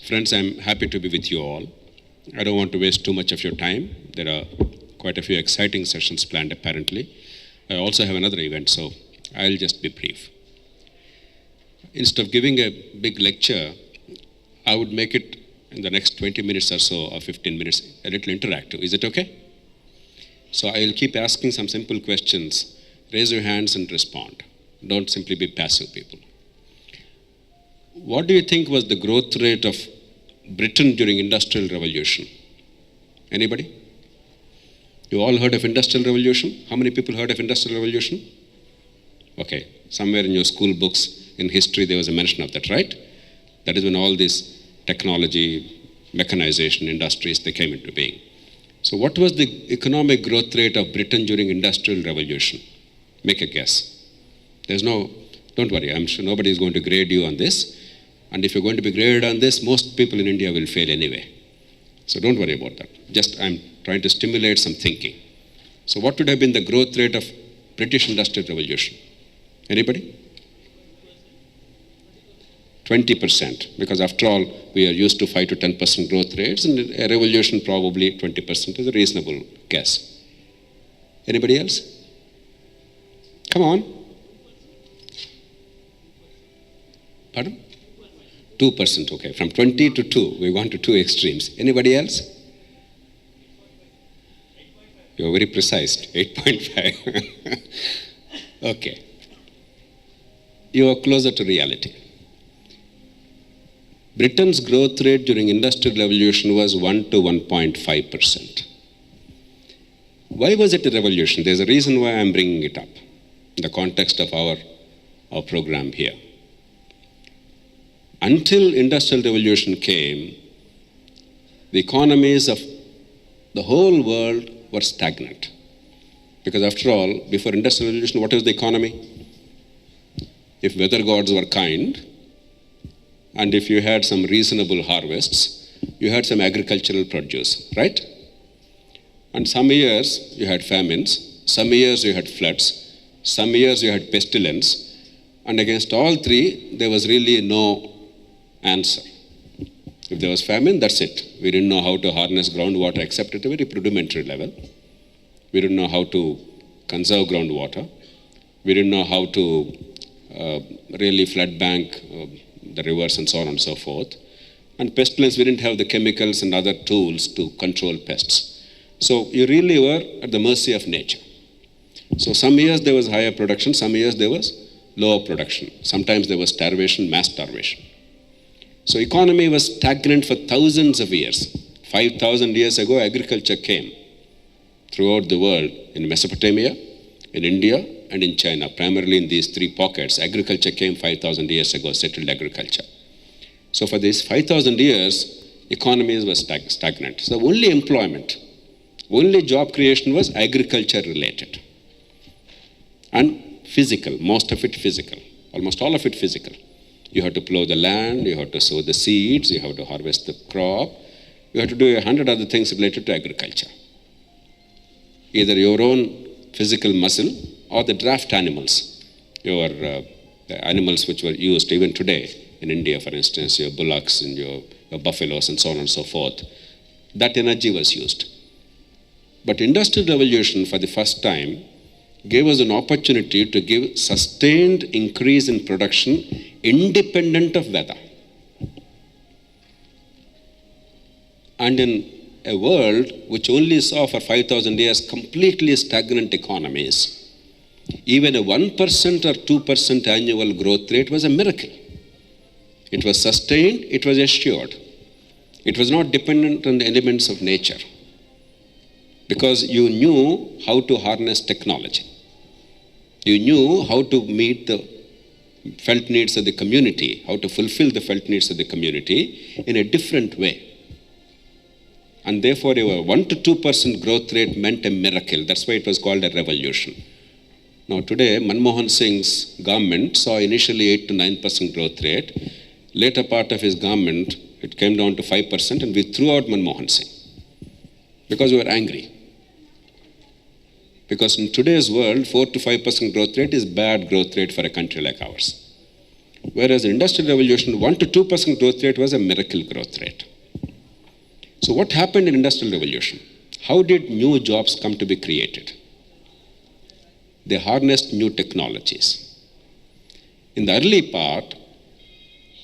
Friends, I'm happy to be with you all. I don't want to waste too much of your time. There are quite a few exciting sessions planned apparently. I also have another event, so I'll just be brief. Instead of giving a big lecture, I would make it in the next 20 minutes or so, or 15 minutes, a little interactive. Is it okay? So I'll keep asking some simple questions. Raise your hands and respond. Don't simply be passive people. What do you think was the growth rate of Britain during Industrial Revolution? Anybody? You all heard of Industrial Revolution? How many people heard of Industrial Revolution? Okay, somewhere in your school books, in history, there was a mention of that, right? That is when all this technology, mechanization, industries, they came into being. So what was the economic growth rate of Britain during Industrial Revolution? Make a guess. Don't worry, I'm sure nobody is going to grade you on this. And if you're going to be graded on this, most people in India will fail anyway. So don't worry about that. Just I'm trying to stimulate some thinking. So what would have been the growth rate of British Industrial Revolution? Anybody? 20%, because after all, we are used to 5 to 10% growth rates, and a revolution probably 20% is a reasonable guess. Anybody else? Come on. Pardon? 2%, okay. From 20 to 2, we went to two extremes. Anybody else? You're very precise, 8.5. Okay. You are closer to reality. Britain's growth rate during Industrial Revolution was 1 to 1.5%. Why was it a revolution? There's a reason why I'm bringing it up in the context of our program here. Until Industrial Revolution came, the economies of the whole world were stagnant. Because after all, before Industrial Revolution, what was the economy? If weather gods were kind, and if you had some reasonable harvests, you had some agricultural produce, right? And some years you had famines, some years you had floods, some years you had pestilence, and against all three, there was really no answer. If there was famine, that's it. We didn't know how to harness groundwater except at a very rudimentary level. We didn't know how to conserve groundwater. We didn't know how to really flood bank the rivers and so on and so forth. And pestilence, we didn't have the chemicals and other tools to control pests. So you really were at the mercy of nature. So some years there was higher production, some years there was lower production. Sometimes there was starvation, mass starvation. So economy was stagnant for thousands of years. 5,000 years ago, agriculture came throughout the world, in Mesopotamia, in India, and in China. Primarily in these three pockets, agriculture came 5,000 years ago, settled agriculture. So for these 5,000 years, economies were stagnant. So only employment, only job creation was agriculture related. And physical, most of it physical, almost all of it physical. You have to plow the land, you have to sow the seeds, you have to harvest the crop, you have to do 100 other things related to agriculture. Either your own physical muscle or the draft animals, the animals which were used even today in India, for instance, your bullocks and your buffaloes and so on and so forth. That energy was used. But Industrial Revolution, for the first time, gave us an opportunity to give sustained increase in production independent of weather. And in a world which only saw for 5,000 years completely stagnant economies, even a 1% or 2% annual growth rate was a miracle. It was sustained, it was assured. It was not dependent on the elements of nature, because you knew how to harness technology. You knew how to meet the felt needs of the community, how to fulfill the felt needs of the community in a different way. And therefore, a 1 to 2% growth rate meant a miracle. That's why it was called a revolution. Now today, Manmohan Singh's government saw initially 8 to 9% growth rate. Later part of his government, it came down to 5%, and we threw out Manmohan Singh because we were angry. Because in today's world, 4 to 5% growth rate is bad growth rate for a country like ours. Whereas the Industrial Revolution, 1 to 2% growth rate was a miracle growth rate. So what happened in Industrial Revolution? How did new jobs come to be created? They harnessed new technologies. In the early part,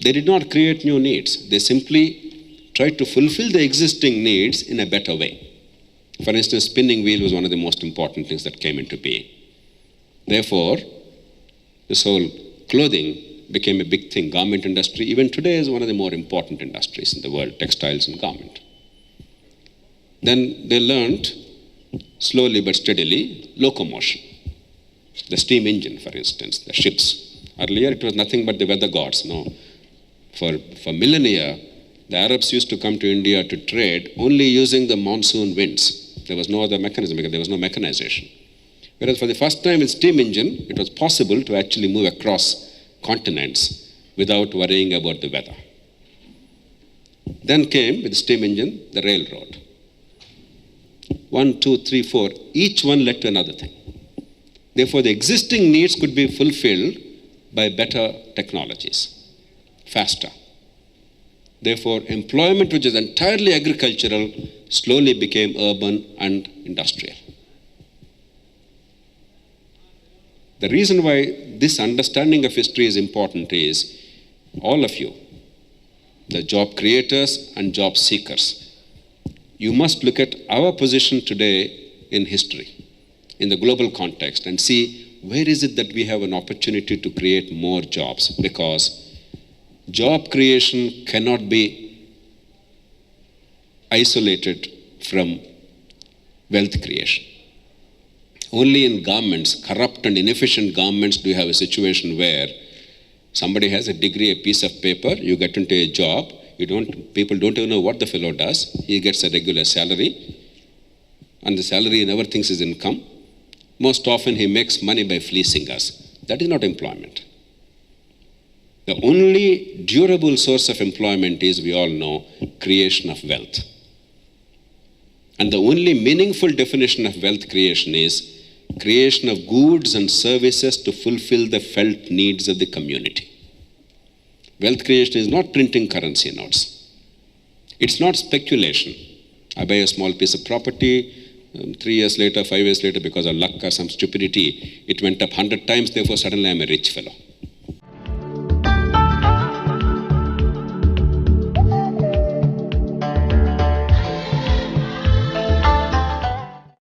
they did not create new needs. They simply tried to fulfill the existing needs in a better way. For instance, spinning wheel was one of the most important things that came into being. Therefore, this whole clothing became a big thing. Garment industry, even today, is one of the more important industries in the world, textiles and garment. Then they learned, slowly but steadily, locomotion. The steam engine, for instance, the ships. Earlier, it was nothing but the weather gods. No. For millennia, the Arabs used to come to India to trade only using the monsoon winds. There was no other mechanism because there was no mechanization. Whereas for the first time with steam engine, it was possible to actually move across continents without worrying about the weather. Then came, with the steam engine, the railroad. 1, 2, 3, 4, each one led to another thing. Therefore, the existing needs could be fulfilled by better technologies, faster. Therefore, employment, which is entirely agricultural, slowly became urban and industrial. The reason why this understanding of history is important is all of you, the job creators and job seekers, you must look at our position today in history, in the global context, and see where is it that we have an opportunity to create more jobs, because job creation cannot be isolated from wealth creation. Only in governments, corrupt and inefficient governments, do you have a situation where somebody has a degree, a piece of paper, you get into a job, people don't even know what the fellow does, he gets a regular salary, and the salary he never thinks is income. Most often he makes money by fleecing us. That is not employment. The only durable source of employment is, we all know, creation of wealth. And the only meaningful definition of wealth creation is creation of goods and services to fulfill the felt needs of the community. Wealth creation is not printing currency notes. It's not speculation. I buy a small piece of property, 3 years later, 5 years later, because of luck or some stupidity, it went up 100 times, therefore suddenly I'm a rich fellow.